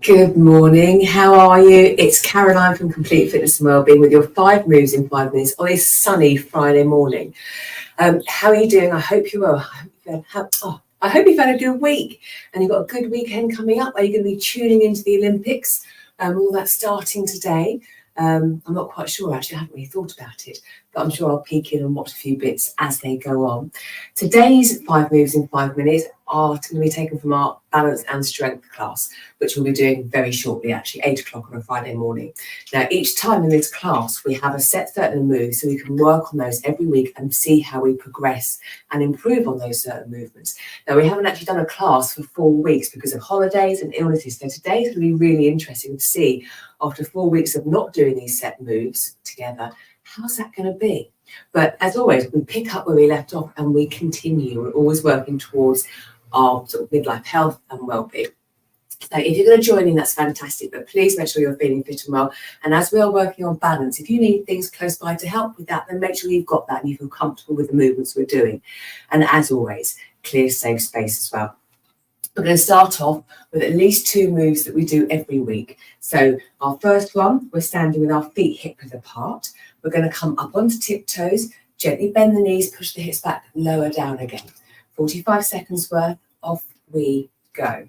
Good morning. How are you? It's Caroline from Complete Fitness and Wellbeing with your 5 moves in 5 minutes on this sunny Friday morning. How are you doing? I hope you're well. I hope you've had a good week and you've got a good weekend coming up. Are you going to be tuning into the Olympics? All that starting today. I'm not quite sure, actually. I haven't really thought about it, but I'm sure I'll peek in and watch a few bits as they go on. Today's 5 moves in 5 minutes are going to be taken from our balance and strength class, which we'll be doing very shortly, actually, 8 o'clock on a Friday morning. Now, each time in this class, we have a set certain moves, so we can work on those every week and see how we progress and improve on those certain movements. Now, we haven't actually done a class for 4 weeks because of holidays and illnesses, so today's going to be really interesting to see, after 4 weeks of not doing these set moves together, how's that going to be? But as always, we pick up where we left off and we continue. We're always working towards our sort of midlife health and well-being. So if you're going to join in, that's fantastic, but please make sure you're feeling fit and well. And as we are working on balance, if you need things close by to help with that, then make sure you've got that and you feel comfortable with the movements we're doing. And as always, clear safe space as well. We're going to start off with at least 2 moves that we do every week. So our first one, we're standing with our feet hip width apart. We're going to come up onto tiptoes, gently bend the knees, push the hips back, lower down again. 45 seconds worth, off we go.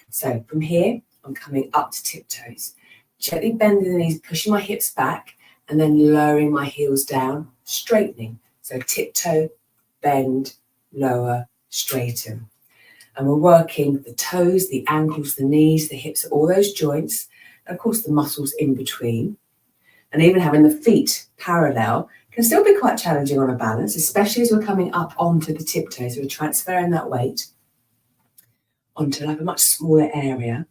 So from here, I'm coming up to tiptoes, gently bending the knees, pushing my hips back, and then lowering my heels down, straightening. So tiptoe, bend, lower, straighten. And we're working the toes, the ankles, the knees, the hips, all those joints, and of course the muscles in between. And even having the feet parallel can still be quite challenging on a balance, especially as we're coming up onto the tiptoes. So we're transferring that weight onto like a much smaller area.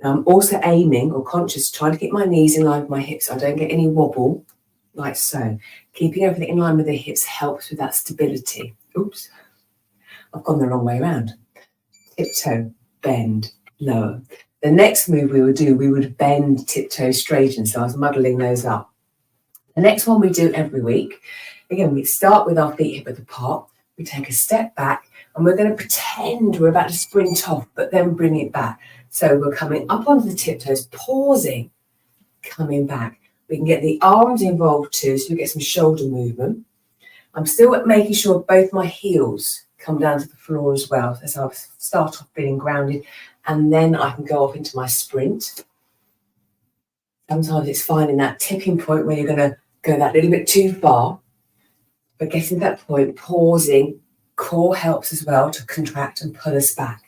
Now I'm also aiming or conscious, trying to keep my knees in line with my hips so I don't get any wobble, like so. Keeping everything in line with the hips helps with that stability. Oops, I've gone the wrong way around. Tiptoe, bend, lower. The next move we would bend, tiptoe, straighten. So I was muddling those up. The next one we do every week. Again, we start with our feet hip width apart. We take a step back and we're going to pretend we're about to sprint off, but then bring it back. So we're coming up onto the tiptoes, pausing, coming back. We can get the arms involved too, so we get some shoulder movement. I'm still making sure both my heels come down to the floor as well. So I'll start off feeling grounded and then I can go off into my sprint. Sometimes it's finding that tipping point where you're going to go that little bit too far, but getting to that point, pausing, core helps as well to contract and pull us back.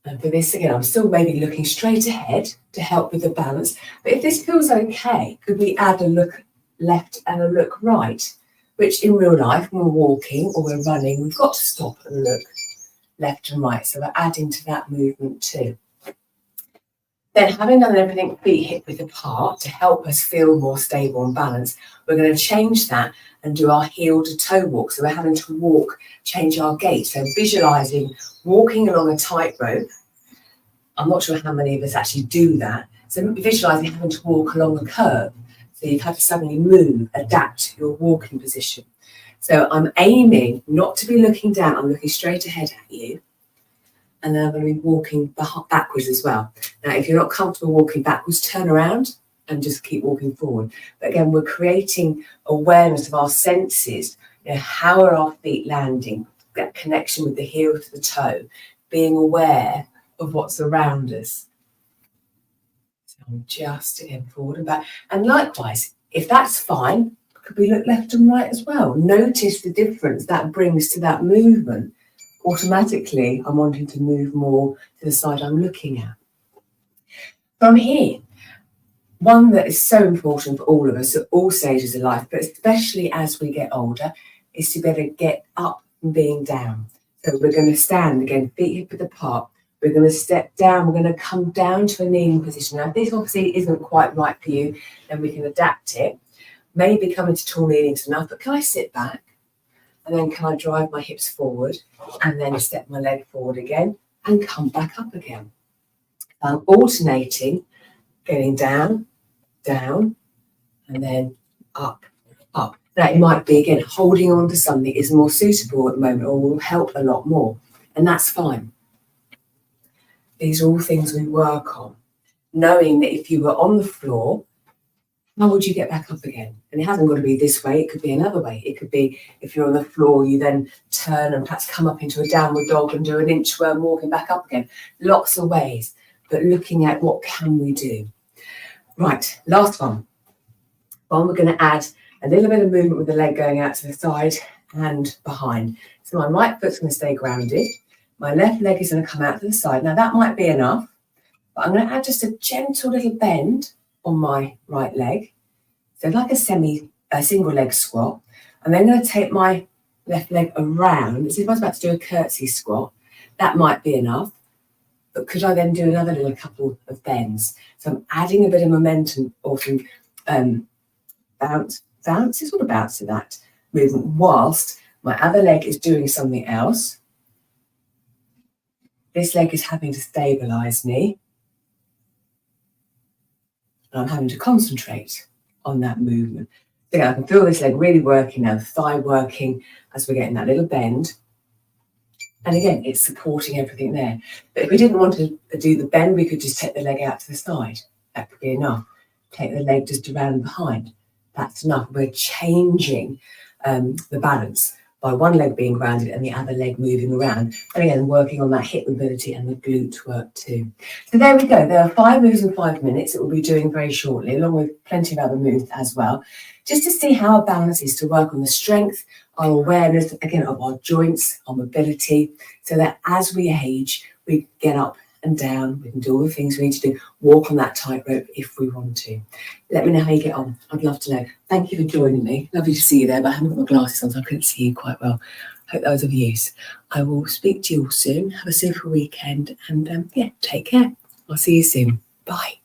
And for this, again, I'm still maybe looking straight ahead to help with the balance. But if this feels okay, could we add a look left and a look right? Which in real life, when we're walking or we're running, we've got to stop and look left and right. So we're adding to that movement too. Then having done everything feet hip width apart to help us feel more stable and balanced, we're going to change that and do our heel to toe walk. So we're having to walk, change our gait. So visualizing walking along a tightrope. I'm not sure how many of us actually do that. So visualizing having to walk along a curve. So you've had to suddenly move, adapt your walking position. So I'm aiming not to be looking down, I'm looking straight ahead at you. And then I'm going to be walking backwards as well. Now, if you're not comfortable walking backwards, turn around and just keep walking forward. But again, we're creating awareness of our senses. You know, how are our feet landing? That connection with the heel to the toe, being aware of what's around us. So I'm just again forward and back. And likewise, if that's fine, could we look left and right as well? Notice the difference that brings to that movement. Automatically, I'm wanting to move more to the side I'm looking at. From here, one that is so important for all of us at all stages of life, but especially as we get older, is to be able to get up from being down. So we're going to stand again, feet hip width apart. We're going to step down. We're going to come down to a kneeling position. Now, if this obviously isn't quite right for you, then we can adapt it. Maybe coming to tall kneeling's enough, but can I sit back? And then can I drive my hips forward and then step my leg forward again and come back up again. I'm alternating, getting down, down, and then up, up. Now it might be, again, holding on to something is more suitable at the moment or will help a lot more. And that's fine. These are all things we work on, knowing that if you were on the floor, how would you get back up again? And it hasn't got to be this way. It could be another way. It could be if you're on the floor, you then turn and perhaps come up into a downward dog and do an inchworm walking back up again. Lots of ways, but looking at what can we do. Right, last one. We're going to add a little bit of movement with the leg going out to the side and behind. So my right foot's going to stay grounded. My left leg is going to come out to the side. Now that might be enough, but I'm going to add just a gentle little bend on my right leg. So like a single leg squat. And then I'm going to take my left leg around as if I was about to do a curtsy squat. That might be enough. But could I then do another little couple of bends? So I'm adding a bit of momentum or some bounce. It's all about to that movement whilst my other leg is doing something else. This leg is having to stabilize me. And I'm having to concentrate on that movement. So I can feel this leg really working now, the thigh working as we're getting that little bend. And again, it's supporting everything there. But if we didn't want to do the bend, we could just take the leg out to the side. That could be enough. Take the leg just around and behind. That's enough. We're changing the balance by one leg being grounded and the other leg moving around. And again, working on that hip mobility and the glute work too. So there we go. There are 5 moves in 5 minutes that we'll be doing very shortly, along with plenty of other moves as well, just to see how our balance is, to work on the strength, our awareness, again, of our joints, our mobility, so that as we age, we get up and down, we can do all the things we need to do, walk on that tightrope if we want to. Let me know how you get on. I'd love to know. Thank you for joining me. Lovely to see you there, but I haven't got my glasses on, so I couldn't see you quite well. Hope that was of use. I will speak to you all soon. Have a super weekend and take care. I'll see you soon. Bye.